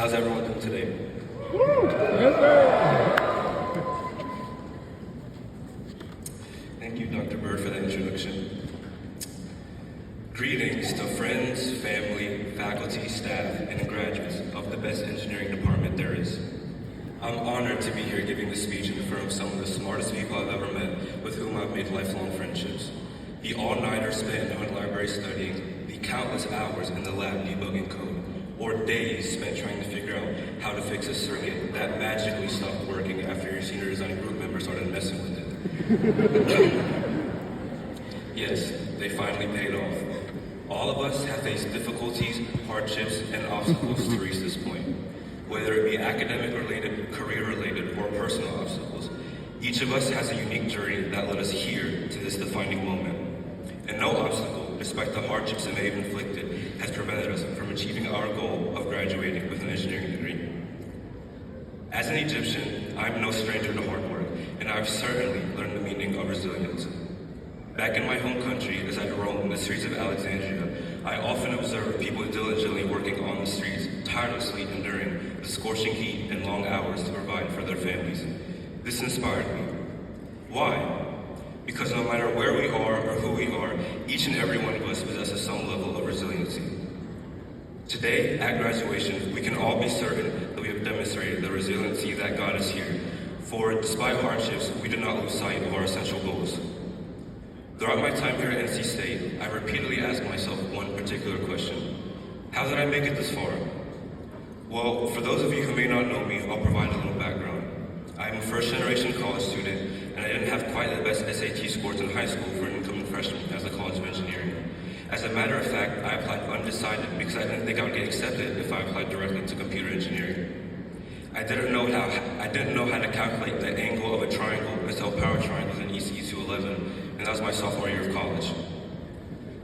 How's everyone doing today? Thank you, Dr. Bird, for that introduction. Greetings to friends, family, faculty, staff, and graduates of the best engineering department there is. I'm honored to be here giving this speech in front of some of the smartest people I've ever met, with whom I've made lifelong friendships. The all-nighter spent on library studying, the countless hours in the lab debugging code, or days spent trying to figure out how to fix a circuit that magically stopped working after your senior design group member started messing with it. Yes, they finally paid off. All of us have faced difficulties, hardships, and obstacles to reach this point. Whether it be academic-related, career-related, or personal obstacles, each of us has a unique journey that led us here to this defining moment. And no obstacle, despite the hardships it may have inflicted, has prevented us from achieving our goal of graduating with an engineering degree. As an Egyptian, I'm no stranger to hard work, and I've certainly learned the meaning of resilience. Back in my home country, as I roamed the streets of Alexandria, I often observed people diligently working on the streets, tirelessly enduring the scorching heat and long hours to provide for their families. This inspired me. Why? Because no matter where we are or who we are, each and every one of us possesses some level of resiliency. Today, at graduation, we can all be certain that we have demonstrated the resiliency that got us here. For despite hardships, we did not lose sight of our essential goals. Throughout my time here at NC State, I repeatedly asked myself one particular question. How did I make it this far? Well, for those of you who may not know me, I'll provide a little background. I'm a first-generation college student, and I didn't have quite the best SAT scores in high school for an incoming freshman as a College of Engineering. As a matter of fact, I applied undecided because I didn't think I would get accepted if I applied directly to computer engineering. I didn't know how to calculate the angle of a triangle and solve power triangles in ECE 211, and that was my sophomore year of college.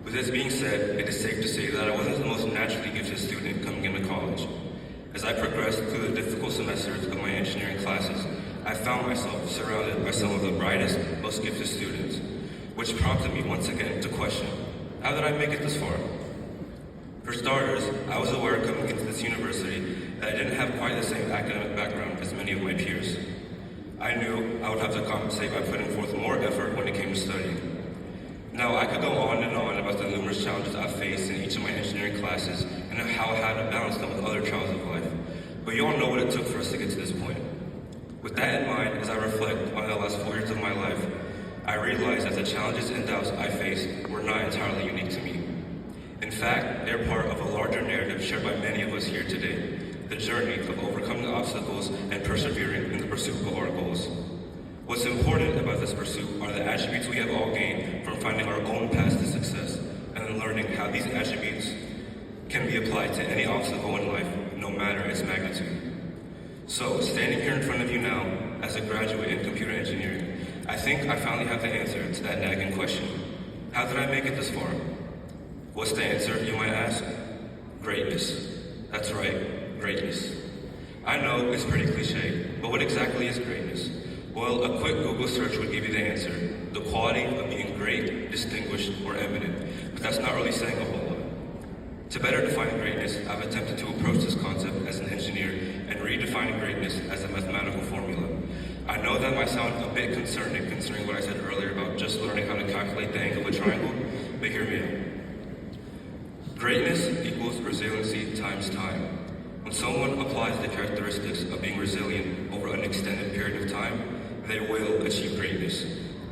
With this being said, it is safe to say that I wasn't the most naturally gifted student coming into college. As I progressed through the difficult semesters of my engineering classes, I found myself surrounded by some of the brightest, most gifted students, which prompted me once again to question, how did I make it this far? For starters, I was aware coming into this university that I didn't have quite the same academic background as many of my peers. I knew I would have to compensate by putting forth more effort when it came to studying. Now, I could go on and on about the numerous challenges I faced in each of my engineering classes and how I had to balance them with other trials of life, but you all know what it took for us to get to this point. With that in mind, as I reflect on the last 4 years of my life, I realized that the challenges and doubts I faced were not entirely unique to me. In fact, they're part of a larger narrative shared by many of us here today, the journey of overcoming obstacles and persevering in the pursuit of our goals. What's important about this pursuit are the attributes we have all gained from finding our own paths to success, and then learning how these attributes can be applied to any obstacle in life, no matter its magnitude. So, standing here in front of you now, as a graduate in computer engineering, I think I finally have the answer to that nagging question. How did I make it this far? What's the answer, you might ask? Greatness. That's right, greatness. I know it's pretty cliche, but what exactly is greatness? Well, a quick Google search would give you the answer, the quality of being great, distinguished, or eminent, but that's not really saying a whole lot. To better define greatness, I've attempted to approach this concept as an engineer and redefine greatness as a mathematical formula. I know that might sound a bit concerning considering what I said earlier about just learning how to calculate the angle of a triangle, but hear me out. Greatness equals resiliency times time. When someone applies the characteristics of being resilient over an extended period of time, they will achieve greatness.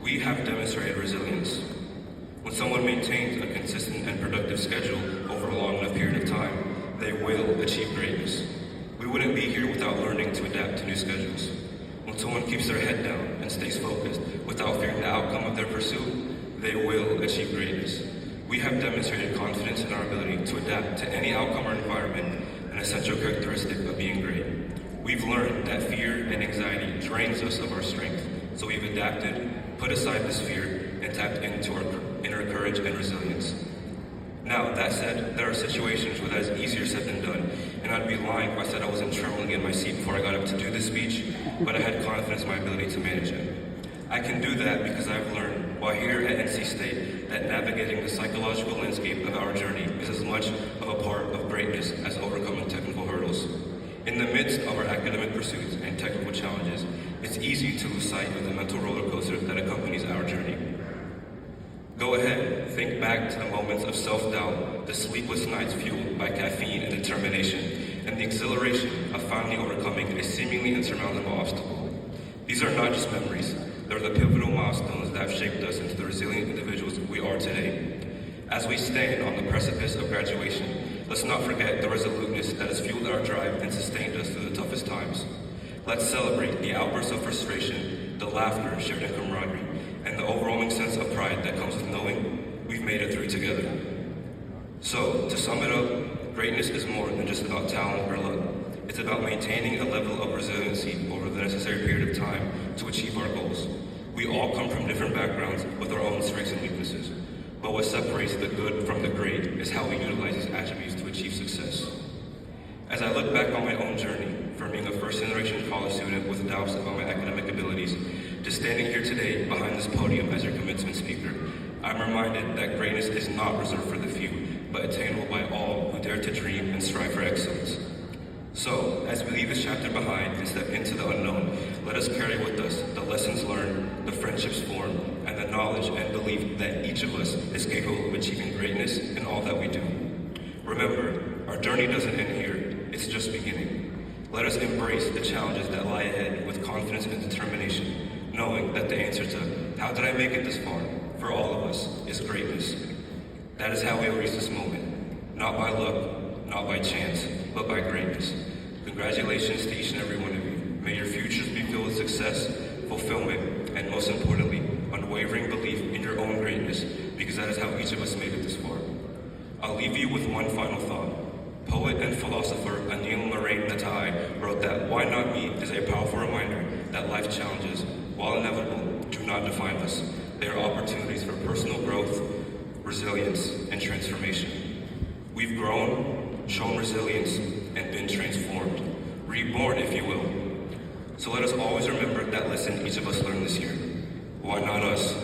We have demonstrated resilience. When someone maintains a consistent and productive schedule over a long enough period of time, they will achieve greatness. We wouldn't be here without learning to adapt to new schedules. When someone keeps their head down and stays focused without fearing the outcome of their pursuit, they will achieve greatness. We have demonstrated confidence in our ability to adapt to any outcome or environment, an essential characteristic of being great. We've learned that fear and anxiety drains us of our strength, so we've adapted, put aside this fear, and tapped into our inner courage and resilience. Now, that said, there are situations where that is easier said than done, and I'd be lying if I said I wasn't trembling in my seat before I got up to do this speech, but I had confidence in my ability to manage it. I can do that because I've learned, while here at NC State, that navigating the psychological landscape of our journey is as much of a part of greatness as overcoming technical hurdles. academic pursuits and technical challenges, it's easy to lose sight of the mental roller coaster that accompanies our journey. Go ahead, think back to the moments of self-doubt, the sleepless nights fueled by caffeine and determination, and the exhilaration of finally overcoming a seemingly insurmountable obstacle. These are not just memories, they're the pivotal milestones that have shaped us into the resilient individuals we are today. As we stand on the precipice of graduation, let's not forget the resoluteness that has fueled our drive and sustained us through the toughest times. Let's celebrate the outbursts of frustration, the laughter shared in camaraderie, and the overwhelming sense of pride that comes with knowing we've made it through together. So, to sum it up, greatness is more than just about talent or luck. It's about maintaining a level of resiliency over the necessary period of time to achieve our goals. We all come from different backgrounds with our own strengths and weaknesses, but what separates the good from the great is how we utilize these attributes to achieve success. As I look back on my own journey, from being a first-generation college student with doubts about my academic abilities, to standing here today behind this podium as your commencement speaker, I'm reminded that greatness is not reserved for the few, but attainable by all who dare to dream and strive for excellence. So, as we leave this chapter behind and step into the unknown, let us carry with us the lessons learned, the friendships formed, and the knowledge and belief that each of us is capable of achieving greatness in all that we do. Remember, our journey doesn't end here, it's just beginning. Let us embrace the challenges that lie ahead with confidence and determination, knowing that the answer to how did I make it this far, for all of us, is greatness. That is how we will reach this moment, not by luck, not by chance, but by greatness. Congratulations to each and every one of you. May your futures be filled with success, fulfillment, and most importantly, unwavering belief in your own greatness, because that is how each of us made it this far. I'll leave you with one final thought. Poet and philosopher Anil Narain Natai wrote that "Why not me" is a powerful reminder that life challenges, while inevitable, do not define us. They are opportunities for personal growth, resilience, and transformation. We've grown, shown resilience, and been transformed, reborn, if you will. So let us always remember that lesson each of us learned this year. Why not us?